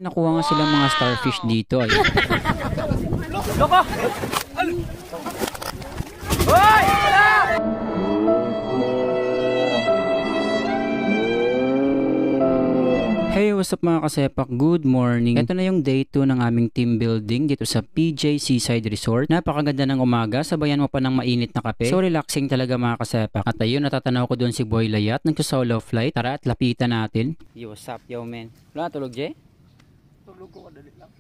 Nakuha nga silang mga starfish dito. Ay. Loko! Hoy! Hey, what's up mga kasepak? Good morning. Ito na yung day 2 ng aming team building dito sa PJ Seaside Resort. Napakaganda ng umaga, sabayan mo pa ng mainit na kape. So relaxing talaga mga kasepak. At ayun, natatanaw ko doon si Boy Layat, nagsa-solo flight. Tara at lapitan natin. Yo, what's up, yo man? Wala tulog, Jay? Tulog ko, dali lang.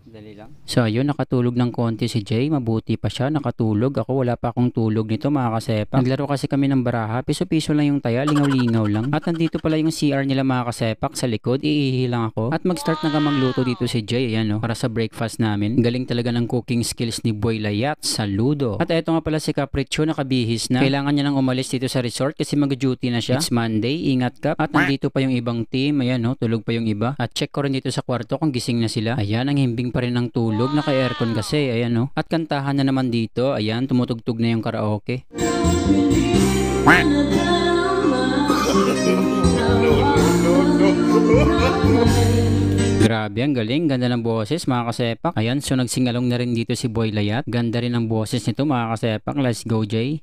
Dali lang. So ayun, nakatulog ng konti si Jay. Mabuti pa siya, nakatulog. Ako wala pa akong tulog nito mga kasepak. Naglaro kasi kami ng baraha. Piso-piso lang yung taya, lingaw-lingaw lang. At nandito pala yung CR nila mga kasepak sa likod. Iihi lang ako. At mag-start na magluto dito si Jay. Ayan o, para sa breakfast namin. Galing talaga ng cooking skills ni Boy Layat. Saludo. At eto nga pala si Capricho, nakabihis na. Kailangan niya nang umalis dito sa resort kasi mag-duty na siya. It's Monday, ingat ka. At nandito pa yung ibang team. Ayan o, tulog pa yung iba. At check ko rin dito sa kwarto kung gising na sila. Ayan, ang himbing pa rin ng tulog. Naka-aircon kasi, ayan o. At kantahan na naman dito, ayan, tumutugtog na yung karaoke. Grabe, ang galing, ganda ng boses mga kasepak. Ayan, so nagsingalong na rin dito si Boy Layat. Ganda rin ang boses nito mga kasepak. Let's go, Jay.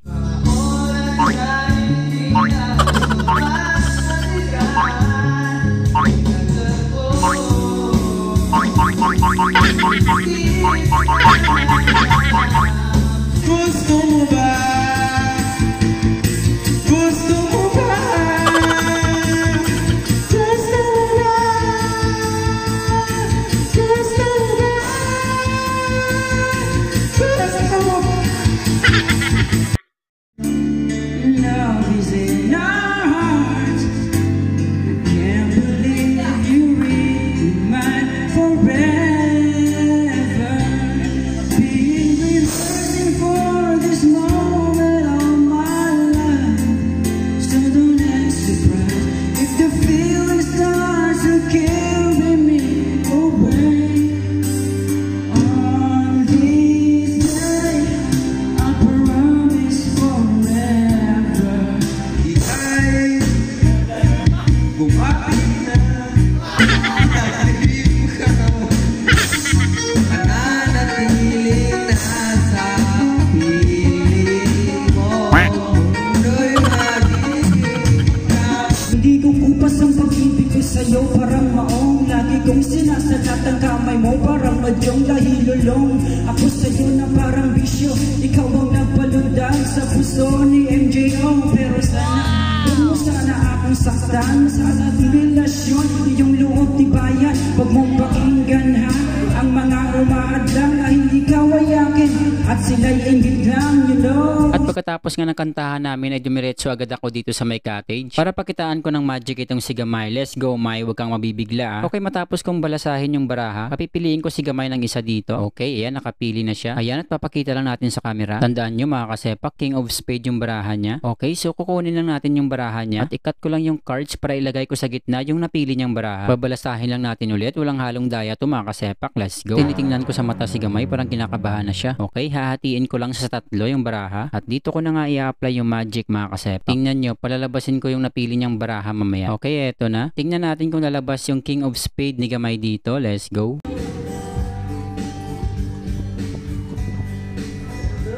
Sa'yo parang maong lagi kong sinasalat ang kamay mo parang madyong dahil lulong ako sa'yo na parang bisyo ikaw ang nagpaludan sa puso ni MJO pero sana akong saktan sa ating relasyon iyong loob tibayan huwag mong pakinggan ha ang mga umahadlang na hindi ka wayakin at sila'y ingit lang you know. At pagkatapos nga ng kantahan namin ay dumiretso agad ako dito sa may cottage para pakitaan ko ng magic itong si Gamay. Let's go May, huwag kang mabibigla. Okay, matapos kong balasahin yung baraha, papipiliin ko si Gamay ng isa dito. Okay, ayan, nakapili na siya. Ayan, at papakita lang natin sa camera. Tandaan nyo mga kasepak, King of Spade yung baraha niya. Okay, so kukunin lang natin yung baraha niya at ikat ko lang yung cards para ilagay ko sa gitna yung napili niyang baraha. Babalasahin lang natin ulit, walang halong daya to mga kasepak. Let's go. Tinitingnan ko sa mata si Gamay, parang kinakabahan na siya. Okay, hahatiin ko lang sa tatlo yung baraha at dito ko na nga i-apply yung magic mga kasepak. Tingnan nyo, palalabasin ko yung napili niyang baraha mamaya. Okay, eto na. Tingnan natin kung lalabas yung King of Spade ni Gamay dito. Let's go.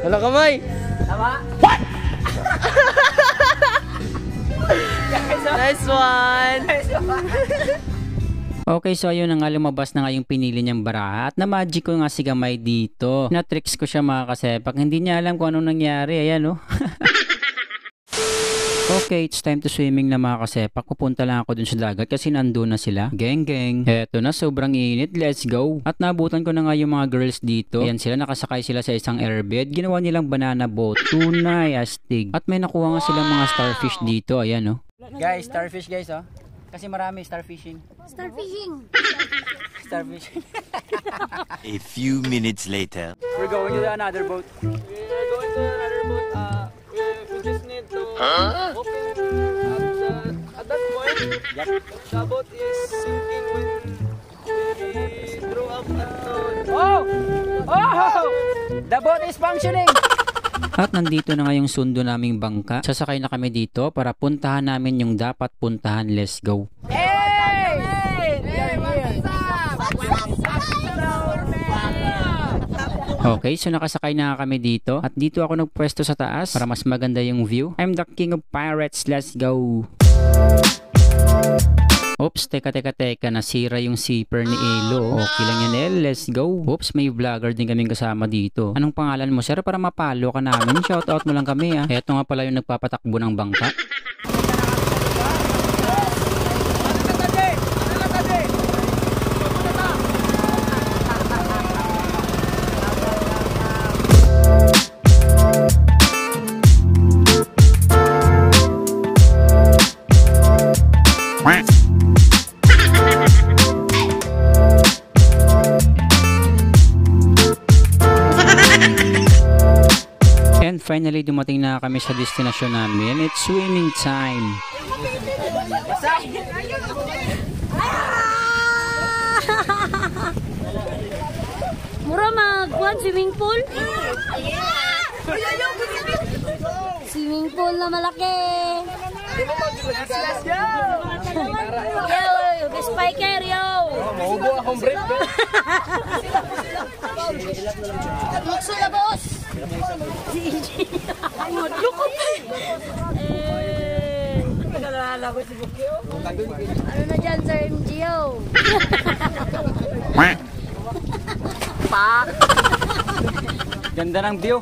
Wala Gamay! Tama? What? Nice one! Okay, so ayun na nga, lumabas na nga yung pinili niyang baraha at na-magic ko nga si Gamay dito. Na-tricks ko siya mga kasepak. Hindi niya alam kung anong nangyari. Ayan o. Okay, it's time to swimming na mga kasepak. Pupunta lang ako dun sa dagat kasi nandun na sila. Geng geng. Eto na, sobrang init. Let's go. At nabutan ko na nga yung mga girls dito. Ayan sila, nakasakay sila sa isang airbed. Ginawa nilang banana boat. Tunay, astig. At may nakuha nga silang mga starfish dito. Ayan o. Guys, starfish guys oh. Kasi marami starfishing. Starfishing. Starfishing. A few minutes later. We're going to another boat. We're going to another boat. We just need to open at that point. Yep. The boat is sinking when we throw up at Oh! Oh! The boat is functioning! At nandito na nga yung sundo naming bangka. Sasakay na kami dito para puntahan namin yung dapat puntahan. Let's go. Hey! Okay, so nakasakay na kami dito. At dito ako nagpwesto sa taas para mas maganda yung view. I'm the king of pirates, let's go! Oops, teka, nasira yung zipper ni Elo. Okay lang yan, El, let's go. Oops, may vlogger din kaming kasama dito. Anong pangalan mo, sir? Para mapalo ka namin. Shoutout mo lang kami, ah. Eto nga pala yung nagpapatakbo ng bangka. And finally, dumating na kami sa destinasyon namin. It's swimming time. Mura magkuhan swimming pool? Swimming pool na malaki. Yo, best spiker, yo. Maubo akong break. Lukso na, boss. Si EJ. Lukot. Ano na dyan, Sir MGO? Pak! Ganda ng view.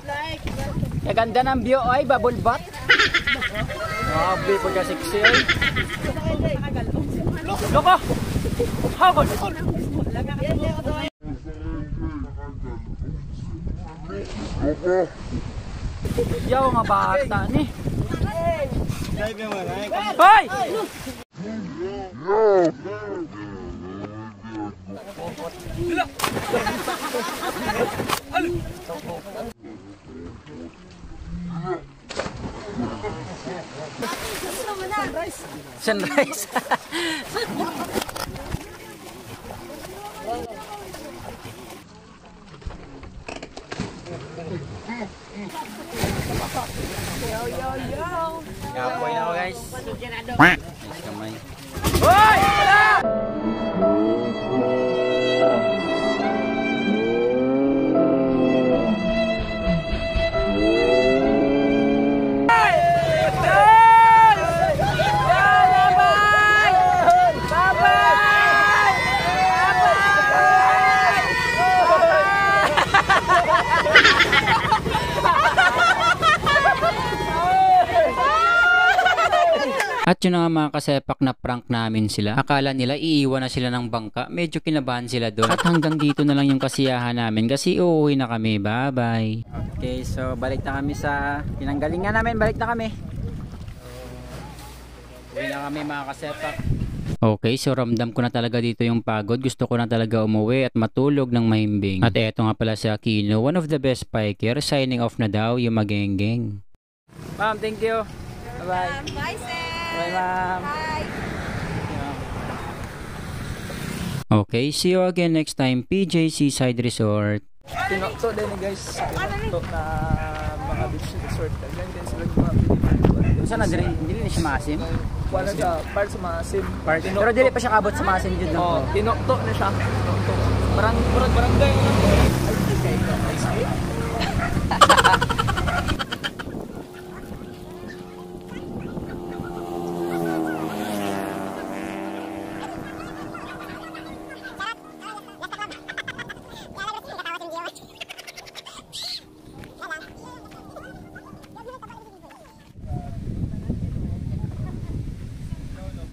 Ganda ng view, ay, bubble bath. Grabe, pagka-sexy, ay. Loko! Hagod! Yaw, nga bata ni. Hoy! Sunrise. Kapoy na ako, guys. Nice kamay. Hoy! At yun na nga mga kasepak, na prank namin sila. Akala nila iiwan na sila ng bangka. Medyo kinabahan sila doon. At hanggang dito na lang yung kasiyahan namin kasi uuwi na kami. Bye bye. Okay, so balik na kami sa pinanggalingan namin. Balik na kami. Uwi na kami mga kasepak. Okay, so ramdam ko na talaga dito yung pagod. Gusto ko na talaga umuwi at matulog ng mahimbing. At eto nga pala si Aquino, one of the best piker. Signing off na daw yung magengeng. Ma'am, thank you. Bye-bye. Bye, sir. Bye, ma'am. Bye. Okay, see you again next time. PJ Seaside Resort. Tinokto din guys. Tinokto na mga beach resort. Ganyan din sila yung mga pinipin. Saan na dili na siya maasim? Wala ka, part sa mga sim. Pero dili pa siya kabot sa maasim dyan lang. Oh, tinokto na siya. Tinokto. Barangay na lang. Ay, okay.